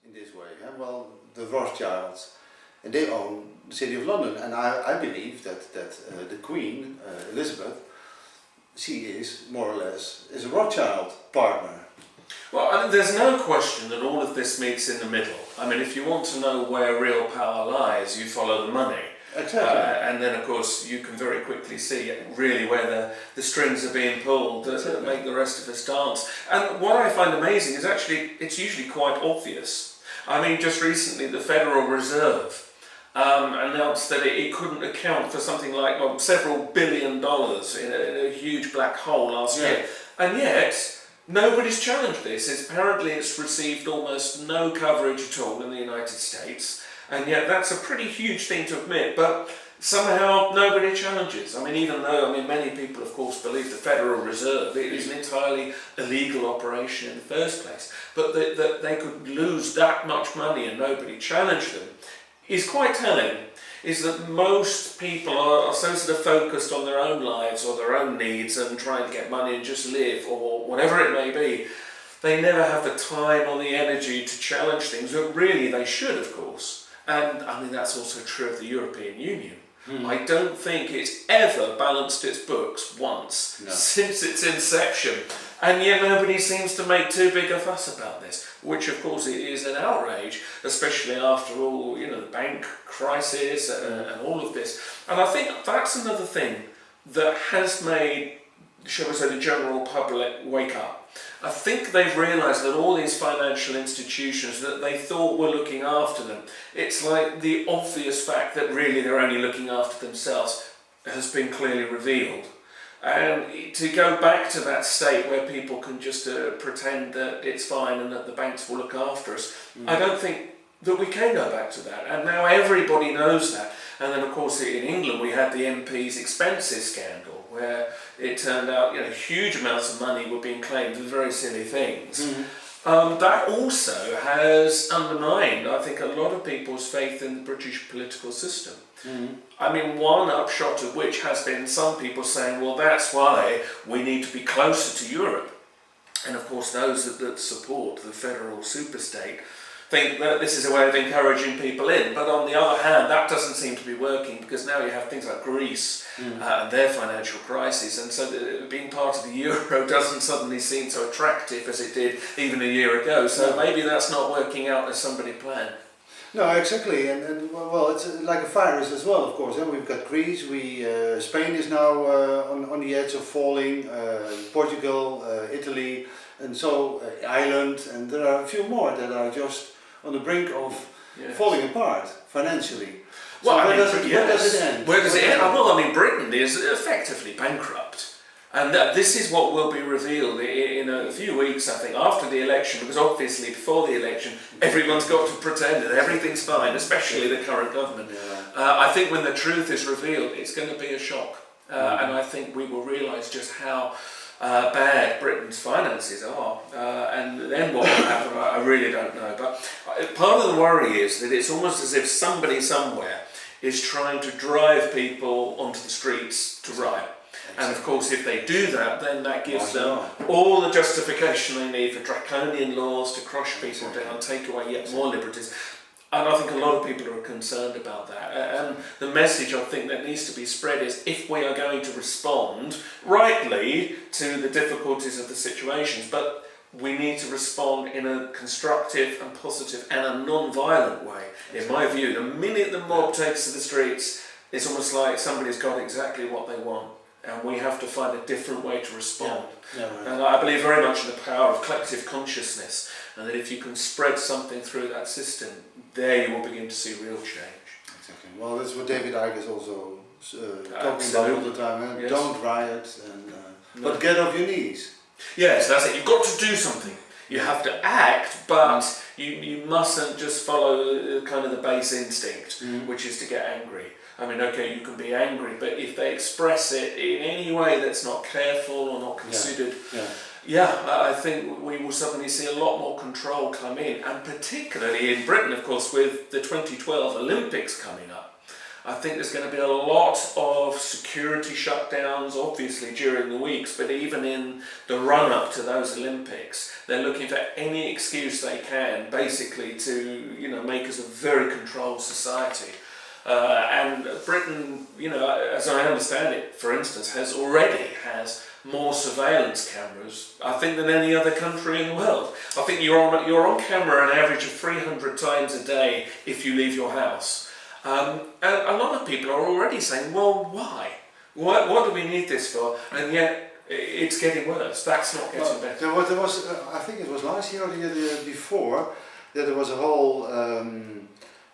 in this way. Well, the Rothschilds, and they own the City of London, and I believe that the Queen, Elizabeth, she is more or less is a Rothschild partner. Well, I mean, there's no question that all of this meets in the middle. I mean, if you want to know where real power lies, you follow the money. Exactly. And then, of course, you can very quickly see really where the strings are being pulled that make the rest of us dance. And what I find amazing is actually, it's usually quite obvious. I mean, just recently, the Federal Reserve announced that it couldn't account for something like several $1 billion in a huge black hole last year. And yet, nobody's challenged this. Apparently it's received almost no coverage at all in the United States, and yet that's a pretty huge thing to admit, but somehow nobody challenges. I mean, even though many people, of course, believe the Federal Reserve is an entirely illegal operation in the first place, but that they could lose that much money and nobody challenged them is quite telling. Is that most people are so sort of focused on their own lives or their own needs and trying to get money and just live, or whatever it may be. They never have the time or the energy to challenge things, but really they should, of course. And I mean, that's also true of the European Union. I don't think it's ever balanced its books once since its inception, and yet nobody seems to make too big a fuss about this, which of course is an outrage, especially after all, the bank crisis and all of this. And I think that's another thing that has made, shall we say, the general public wake up. I think they've realised that all these financial institutions that they thought were looking after them, it's like the obvious fact that really they're only looking after themselves has been clearly revealed. And to go back to that state where people can just pretend that it's fine and that the banks will look after us, I don't think that we can go back to that. And now everybody knows that. And then, of course, in England we had the MP's expenses scandal, where it turned out huge amounts of money were being claimed for very silly things. That also has undermined, I think, a lot of people's faith in the British political system. I mean, one upshot of which has been some people saying, well, that's why we need to be closer to Europe. And of course, those that support the federal superstate think that this is a way of encouraging people in. But on the other hand, that doesn't seem to be working, because now you have things like Greece and their financial crisis, and so being part of the euro doesn't suddenly seem so attractive as it did even a year ago. So maybe that's not working out as somebody planned. No, exactly, and well, it's like a virus as well, of course. We've got Greece, Spain is now on the edge of falling, Portugal, Italy, and so Ireland, and there are a few more that are just on the brink of falling apart financially. Well, so where does it end? Where does it end? Well, I mean, Britain is effectively bankrupt. And this is what will be revealed in a few weeks, I think, after the election, because obviously before the election, everyone's got to pretend that everything's fine, especially the current government. I think when the truth is revealed, it's going to be a shock. And I think we will realise just how bad Britain's finances are. And then what will happen, I really don't know. But part of the worry is that it's almost as if somebody somewhere is trying to drive people onto the streets to riot. And of course, if they do that, then that gives them all the justification they need for draconian laws to crush people down, take away yet more liberties. And I think a lot of people are concerned about that. And the message I think that needs to be spread is, if we are going to respond rightly to the difficulties of the situations, but we need to respond in a constructive and positive and a non-violent way. In my view, the minute the mob takes to the streets, it's almost like somebody's got exactly what they want. And we have to find a different way to respond. And I believe very much in the power of collective consciousness, and that if you can spread something through that system, there you will begin to see real change. Exactly. Well, that's what David Icke is also talking about all the time. Don't riot, but get off your knees. Yes, that's it. You've got to do something. You have to act, but you mustn't just follow kind of the base instinct, which is to get angry. I mean, okay, you can be angry, but if they express it in any way that's not careful or not considered, I think we will suddenly see a lot more control come in, and particularly in Britain, of course, with the 2012 Olympics coming up. I think there's going to be a lot of security shutdowns, obviously during the weeks, but even in the run-up to those Olympics, they're looking for any excuse they can, basically, to make us a very controlled society. And Britain, as I understand it, for instance, has more surveillance cameras, I think, than any other country in the world. I think you're on camera an average of 300 times a day if you leave your house. And a lot of people are already saying, well, why? What do we need this for? And yet it's getting worse. That's not getting better. There was I think it was last year or the year before, that there was a whole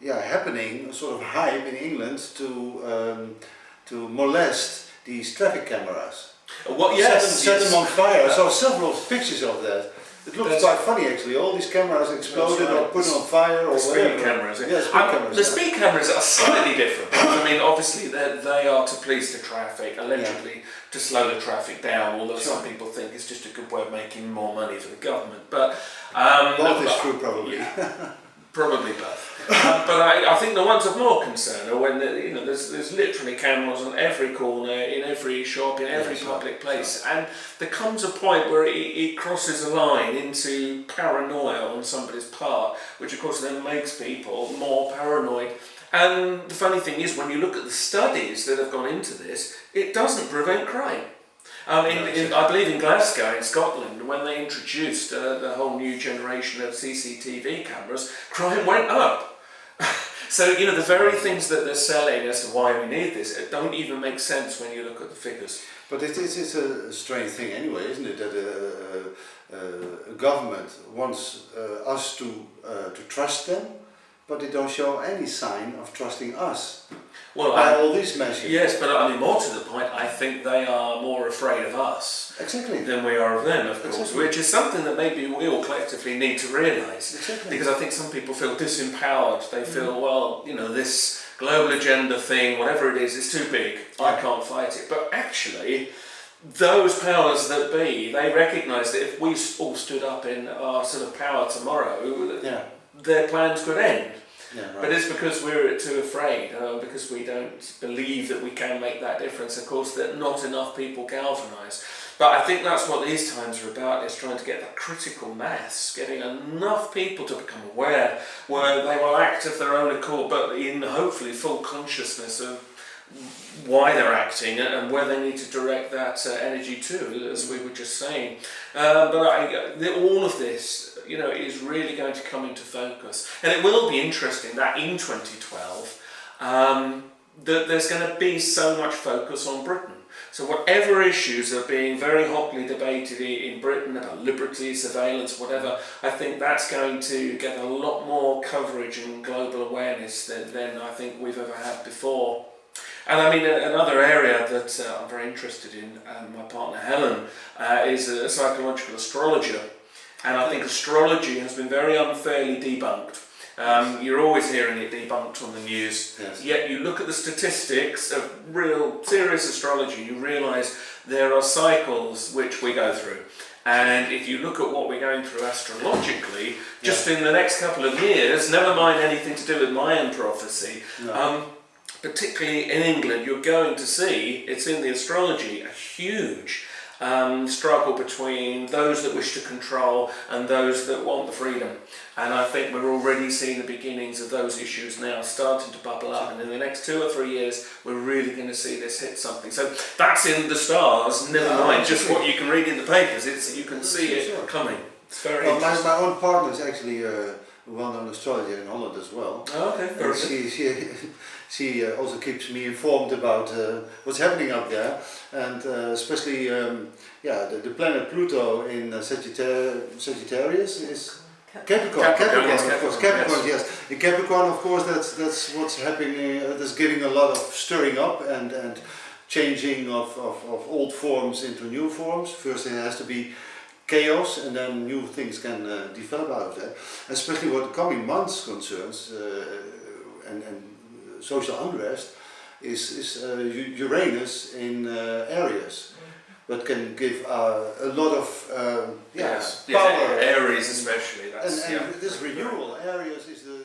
happening, a sort of hype in England to molest these traffic cameras. Set them on fire. I saw several pictures of that. It looks quite funny actually. All these cameras exploded or put on fire or speed cameras. Yeah, speed cameras. The speed cameras are slightly different. I mean, obviously they are to police the traffic, allegedly to slow the traffic down. Although some people think it's just a good way of making more money for the government. But both is true, probably. Yeah, probably both. But I think the ones of more concern are when there's literally cameras on every corner, in every shop, in every public place, and there comes a point where it crosses a line into paranoia on somebody's part, which of course then makes people more paranoid. And the funny thing is, when you look at the studies that have gone into this, it doesn't prevent crime. I believe in Glasgow, in Scotland, when they introduced the whole new generation of CCTV cameras, crime went up. So, the very things that they're selling as to why we need this, it don't even make sense when you look at the figures. But it's a strange thing anyway, isn't it, that a government wants us to trust them, but they don't show any sign of trusting us. Well, by all these measures. Yes, but I mean, more to the point, I think they are more afraid of us than we are of them, of course, which is something that maybe we all collectively need to realise. Because I think some people feel disempowered. They feel, this global agenda thing, whatever it is too big. I can't fight it. But actually, those powers that be, they recognise that if we all stood up in our sort of power tomorrow, their plans could end. Yeah, right. But it's because we're too afraid, because we don't believe that we can make that difference. Of course, that not enough people galvanise. But I think that's what these times are about, is trying to get that critical mass, getting enough people to become aware, where they will act of their own accord, but in hopefully full consciousness of why they're acting and where they need to direct that energy to, as we were just saying. But all of this, is really going to come into focus. And it will be interesting that in 2012, that there's going to be so much focus on Britain. So whatever issues are being very hotly debated in Britain about liberty, surveillance, whatever, I think that's going to get a lot more coverage and global awareness than I think we've ever had before. And I mean, another area that I'm very interested in, my partner Helen, is a psychological astrologer. And I think astrology has been very unfairly debunked. You're always hearing it debunked on the news. Yes. Yet you look at the statistics of real serious astrology, you realise there are cycles which we go through. And if you look at what we're going through astrologically, just in the next couple of years, never mind anything to do with Mayan prophecy, particularly in England, you're going to see, it's in the astrology, a huge struggle between those that wish to control and those that want the freedom. And I think we're already seeing the beginnings of those issues now starting to bubble up, and in the next 2 or 3 years we're really going to see this hit something. So that's in the stars, never mind just what you can read in the papers, you can see it coming. It's very interesting. My own partner is actually a well-known astrologer in Holland as well. Oh, okay. She also keeps me informed about what's happening up there, and especially the planet Pluto in Sagittarius is Capricorn, of course. Capricorn, yes. In Capricorn, of course, that's what's happening. That's giving a lot of stirring up and changing of old forms into new forms. First, there has to be chaos, and then new things can develop out of that. Especially what the coming months concerns, and social unrest is Uranus in Aries, but can give a lot of power. Aries especially. And this renewal, Aries is the